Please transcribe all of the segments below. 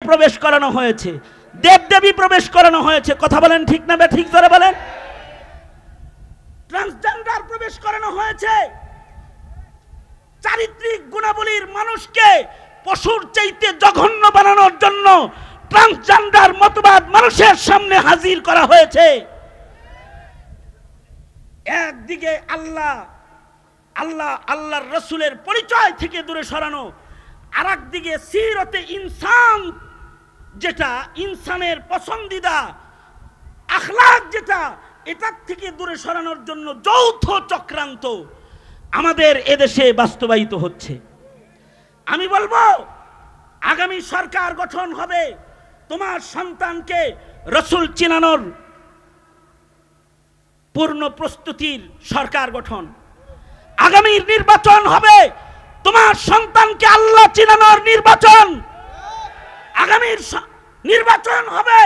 প্রবেশ করানো হয়েছে, দেবদেবী প্রবেশ করানো হয়েছে। কথা বলেন ঠিক না ঠিক জোরে বলেন। ট্রান্সজেন্ডার প্রবেশ করানো হয়েছে। চারিত্রিক গুণাবলীর মানুষকে পশুর চাইতে জঘন্য বানানোর জন্য ট্রান্সজেন্ডার মতবাদ মানুষের সামনে হাজির করা হয়েছে। একদিকে আল্লাহর রসুলের পরিচয় থেকে দূরে সরানো, আর একদিকে সিরতে ইনসান, যেটা ইনসানের পছন্দিদা আখলাক, যেটা এটার থেকে দূরে সরানোর জন্য যৌথ চক্রান্ত আমাদের এদেশে বাস্তবায়িত হচ্ছে। আমি বলবো, আগামী সরকার গঠন হবে, তোমার সন্তানকে রসুল চিনানোর পূর্ণ প্রস্তুতির সরকার গঠন। আগামীর নির্বাচন হবে তোমার সন্তানকে আল্লাহ চিনানোর নির্বাচন। আগামীর নির্বাচন হবে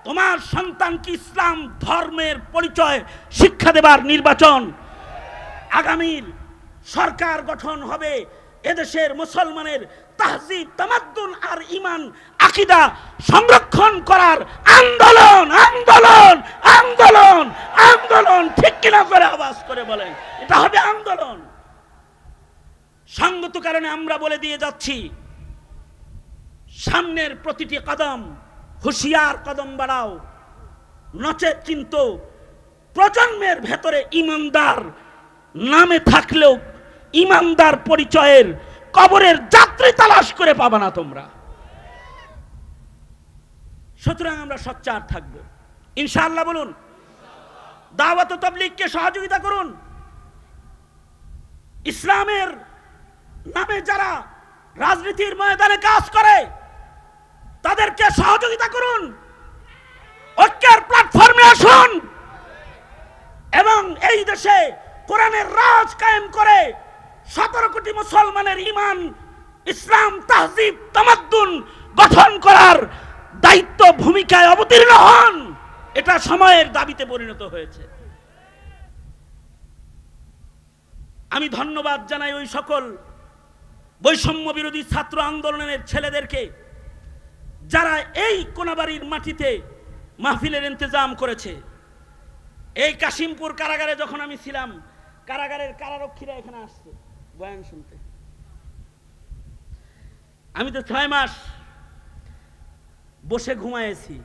তোমার সন্তানকে ইসলাম ধর্মের পরিচয় শিক্ষা দেবার নির্বাচন। আগামীর সরকার গঠন হবে এদেশের মুসলমানের তাহজিব, তামাদ্দুন আর ঈমান আকীদা সংরক্ষণ করার আন্দোলন। আন্দোলন আন্দোলন আন্দোলন, ঠিক কিনা করে আওয়াজ করে বলেন, এটা হবে আন্দোলন। সঙ্গত কারণে আমরা বলে দিয়ে যাচ্ছি, সামনের প্রতিটি কদম হুঁশিয়ার কদম বাড়াও, নচেত কিন্তু প্রজন্মের ভেতরে ইমানদার নামে থাকলেও ইমানদার পরিচয়ের কবরের যাত্রী তালাশ করে পাবা না তোমরা। সুতরাং আমরা সোচ্চার থাকবো ইনশাআল্লাহ। বলুন, দাওয়াত ও তাবলীগকে সহযোগিতা করুন। ইসলামের নামে যারা রাজনীতির ময়দানে কাজ করে তাদেরকে সহযোগিতা করুন। ঐক্যের প্ল্যাটফর্মে আসুন এবং এই দেশে কোরআনের রাজ কায়েম করে 17 কোটি মুসলমানের ঈমান, ইসলাম, তাহজিব, তামাদ্দুন গঠন করার দায়িত্ব ভূমিকায় অবতীর্ণ হন। এটা সময়ের দাবিতে পরিণত হয়েছে। আমি ধন্যবাদ জানাই ওই সকল বৈষম্য বিরোধী ছাত্র আন্দোলনের ছেলেদেরকে যারা এই কোনাবাড়ির মাটিতে মাহফিলের ইন্তজাম করেছে। এই কাশিমপুর কারাগারে যখন আমি ছিলাম, কারাগারের কারারক্ষীরা এখানে আসছে বয়ান শুনতে। আমি তো 6 মাস বসে ঘুমায়েছি।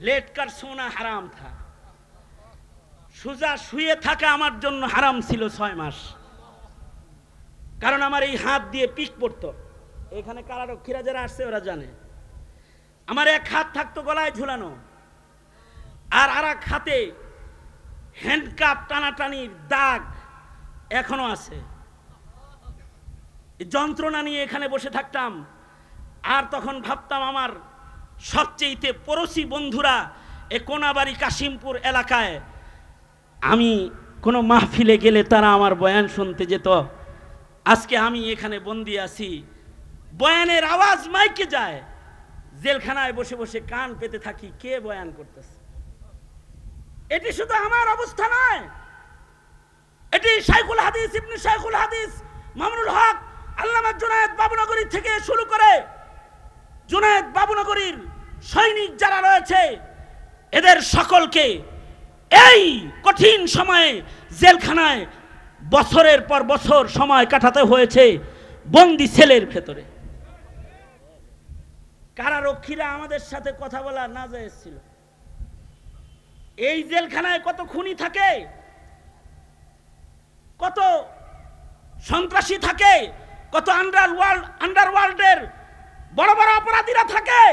लेट कर सोना হারাম था, সোজা শুয়ে থাকা আমার জন্য হারাম ছিল 6 মাস। কারণ আমার এই হাত দিয়ে পিক পড়তো। এখানে কারারক্ষীরা যারা আসছে ওরা জানে, আমার এক হাত থাকতো গলায় ঝুলানো, আর আরেক হাতে হ্যান্ডকাপ টানাটানির দাগ এখনো আছে। যন্ত্রণা নিয়ে এখানে বসে থাকতাম। আর তখন ভাবতাম আমার সবচেয়ে পড়োশি বন্ধুরা এ কোনাবাড়ি কাশিমপুর এলাকায় আমি কোনো মাহফিলে গেলে তারা আমার বয়ান শুনতে যেত। আজকে আমি এখানে বন্দি আছি, বয়ানের আওয়াজ মাইকে যায়, জেলখানায় বসে বসে কান পেতে থাকি কে বয়ান করতেছে। এটি শুধু আমার অবস্থা নয়, এটি শাইখুল হাদিস ইবনে শাইখুল হাদিস মামুনুল হক আল্লামা জুনায়েদ বাবুনগরী থেকে শুরু করে জুনায়েদ বাবুনগরীর সৈনিক যারা রয়েছে এদের সকলকে এই কঠিন সময়ে জেলখানায় বছরের পর বছর সময় কাটাতে হয়েছে বন্দি সেলের ভেতরে। কারারক্ষীরা আমাদের সাথে কথা বলা না জায়েজ ছিল। এই জেলখানায় কত খুনি থাকে, কত সন্ত্রাসী থাকে, কত আন্ডারওয়ার্ল্ডের বড় বড় অপরাধীরা থাকে।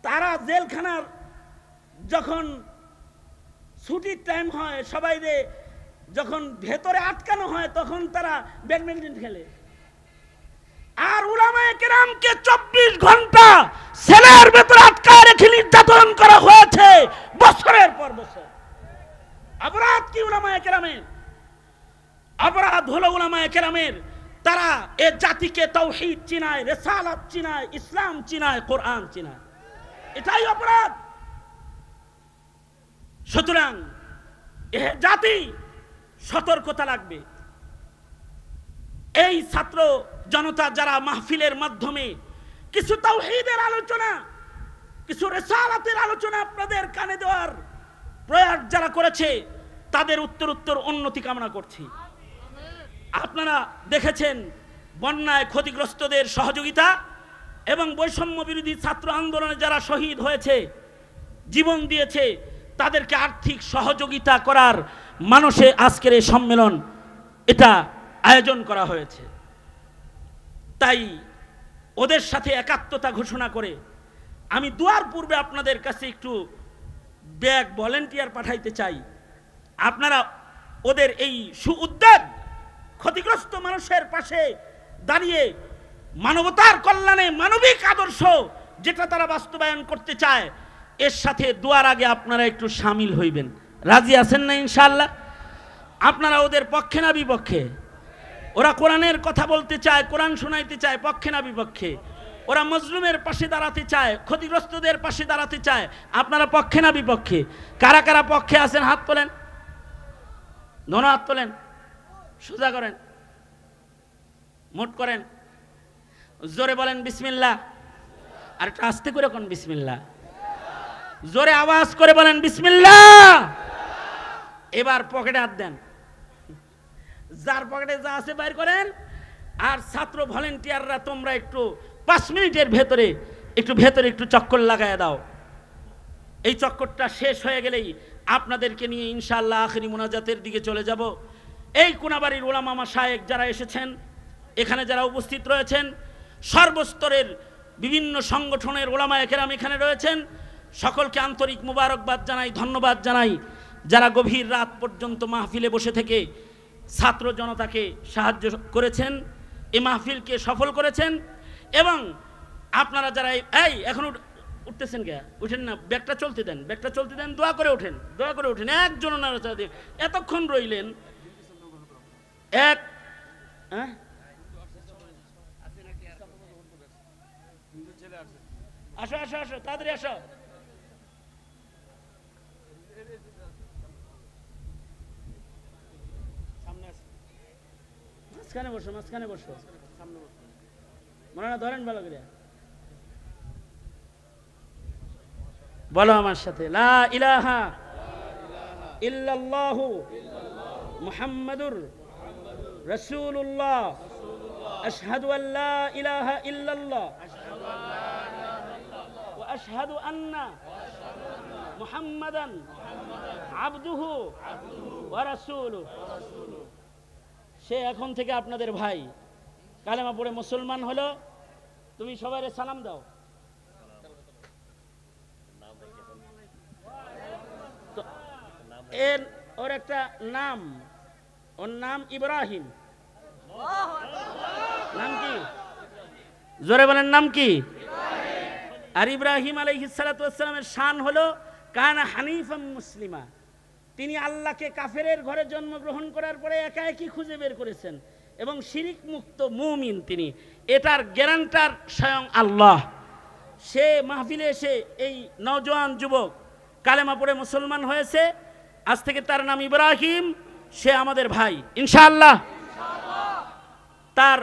তারা জেলখানার যখন ছুটির টাইম হয়, সবাই যখন ভেতরে আটকানো হয় তখন তারা ব্যাডমিন্টন খেলে। আর উলামায়ে কেরামকে 24 ঘন্টা সেলের ভেতরে আটকায় রেখে নির্যাতন করা হয়েছে বছরের পর বছর। অপরাধ কি উলামায়ে কেরামের? অপরাধ হলো উলামায়ে কেরামের তারা এ জাতিকে তাওহীদ চিনায়, রিসালাত চিনায়, ইসলাম চিনায়, কোরআন চিনায়, এটাই অপরাধ। সুতরাং এ জাতি সতর্কতা লাগবে। এই ছাত্র জনতা যারা মাহফিলের মাধ্যমে কিছু তাওহীদের আলোচনা, কিছু রিসালাতের আলোচনা আপনাদের কানে দেওয়ার প্রয়াস যারা করেছে তাদের উত্তর উন্নতি কামনা করছি। আপনারা দেখেছেন বন্যায় ক্ষতিগ্রস্তদের সহযোগিতা এবং বৈষম্য বিরোধী ছাত্র আন্দোলনে যারা শহীদ হয়েছে, জীবন দিয়েছে, তাদেরকে আর্থিক সহযোগিতা করার মানুষে আজকের এই সম্মেলন এটা আয়োজন করা হয়েছে। তাই ওদের সাথে একাত্মতা ঘোষণা করে আমি দুয়ার পূর্বে আপনাদের কাছে একটু ব্যাগ ভলেন্টিয়ার পাঠাইতে চাই। আপনারা ওদের এই সুউদ্যোগ, ক্ষতিগ্রস্ত মানুষের পাশে দাঁড়িয়ে মানবতার কল্যাণে মানবিক আদর্শ যেটা তারা বাস্তবায়ন করতে চায়, এর সাথে দুয়ার আগে আপনারা একটু সামিল হইবেন। রাজি আছেন না ইনশাআল্লাহ? আপনারা ওদের পক্ষে না বিপক্ষে? ওরা কোরআনের কথা বলতে চায়, কোরআন শোনাইতে চায়, পক্ষে না বিপক্ষে? ওরা মজলুমের পাশে দাঁড়াতে চায়, ক্ষতিগ্রস্তদের পাশে দাঁড়াতে চায়, আপনারা পক্ষে না বিপক্ষে? কারা কারা পক্ষে আছেন হাত তোলেন, ধন হাত তোলেন, সোজা করেন, মোট করেন, জোরে বলেন বিসমিল্লাহ। আর একটু আস্তে করে কোন বিসমিল্লাহ, জোরে আওয়াজ করে বলেন বিসমিল্লাহ। এবার পকেটে হাত দেন, যার পকেটে যা আছে বাইর করেন। আর ছাত্র ভলেন্টিয়াররা তোমরা একটু 5 মিনিটের ভেতরে একটু চক্কর লাগায় দাও। এই চক্করটা শেষ হয়ে গেলেই আপনাদেরকে নিয়ে ইনশাআল্লাহ আখেরি মুনাজাতের দিকে চলে যাব। এই কোনাবাড়ির উলামা মাশায়েখ যারা এসেছেন, এখানে যারা উপস্থিত রয়েছেন, সর্বস্তরের বিভিন্ন সংগঠনের উলামায়ে কেরাম এখানে রয়েছেন, সকলকে আন্তরিক মুবারকবাদ জানাই, ধন্যবাদ জানাই। যারা গভীর রাত পর্যন্ত মাহফিলে বসে থেকে ছাত্র জনতাকে সাহায্য করেছেন, এই মাহফিলকে সফল করেছেন। এবং আপনারা যারা এই এখন উঠতেছেন কে, উঠেন না, ব্যাগটা চলতে দেন, ব্যাগটা চলতে দেন, দোয়া করে ওঠেন, দোয়া করে ওঠেন। একজন নাড়াচাড়া দিয়ে এতক্ষণ রইলেন। এক আসো আসো আসো, তাড়াতাড়ি আসো। মাঝখানে বসো, মাঝখানে বসো, মনে না ধরেন ভালো করে বলো আমার সাথে, লা ইলাহা ইল্লাল্লাহু মুহাম্মাদুর রাসূলুল্লাহ আশহাদু আল্লা ইলাহা ইল্লাল্লাহ ওয়া আশহাদু আন্না মুহাম্মাদান আবদুহু ওয়া রাসূলুহু। সে এখন থেকে আপনাদের ভাই, কালেমা পড়ে মুসলমান হলো। তুমি সবাই সালাম দাও। ওর একটা নাম, ওর নাম ইব্রাহিম। নাম কি? জোরে বলেন, নাম কি? আর ইব্রাহিম আলাইহিস সালাতু ওয়াস সালামের শান হলো কানা হানিফাম মুসলিমা। তিনি আল্লাহকে কাফেরের ঘরে জন্মগ্রহণ করার পরে একা একই খুঁজে বের করেছেন এবং শিরিক মুক্ত মুমিন তিনি। এটার গ্যারান্টার স্বয়ং আল্লাহ। সে মাহফিলে এসে এই নওজোয়ান যুবক কালেমা পড়ে মুসলমান হয়েছে। আজ থেকে তার নাম ইব্রাহিম। সে আমাদের ভাই ইনশাআল্লাহ। তার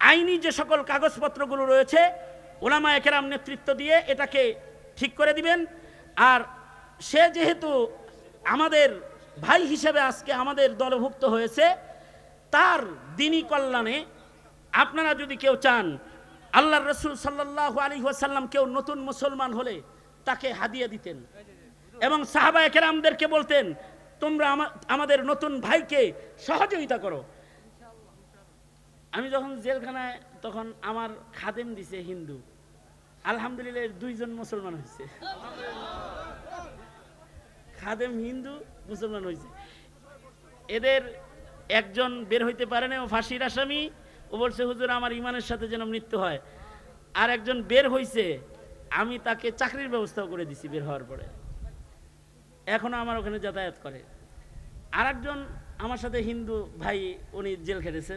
আইনি যে সকল কাগজপত্রগুলো রয়েছে উলামায়ে কেরাম নেতৃত্ব দিয়ে এটাকে ঠিক করে দিবেন। আর সে যেহেতু আমাদের ভাই হিসেবে আজকে আমাদের দলভুক্ত হয়েছে, তার দ্বীনি কল্যাণে আপনারা যদি কেউ চান, আল্লাহর রাসূল সাল্লাল্লাহু আলাইহি ওয়াসাল্লাম কেউ নতুন মুসলমান হলে তাকে হাদিয়া দিতেন এবং সাহাবায়ে কেরামদেরকে বলতেন, তোমরা আমাদের নতুন ভাইকে সহযোগিতা করো। আমি যখন জেলখানায়, তখন আমার খাদেম দিছে হিন্দু, আলহামদুলিল্লাহ 2 জন মুসলমান হয়েছে। খাদেম হিন্দু, মুসলমান হয়েছে। এদের একজন বের হইতে পারে না, ও ফাঁসির আসামি। ও বলছে, হুজুর আমার ইমানের সাথে যেন মৃত্যু হয়। আর একজন বের হইছে, আমি তাকে চাকরির ব্যবস্থাও করে দিছি বের হওয়ার পরে, এখনো আমার ওখানে যাতায়াত করে। আর একজন আমার সাথে হিন্দু ভাই, উনি জেল খেটেছেন।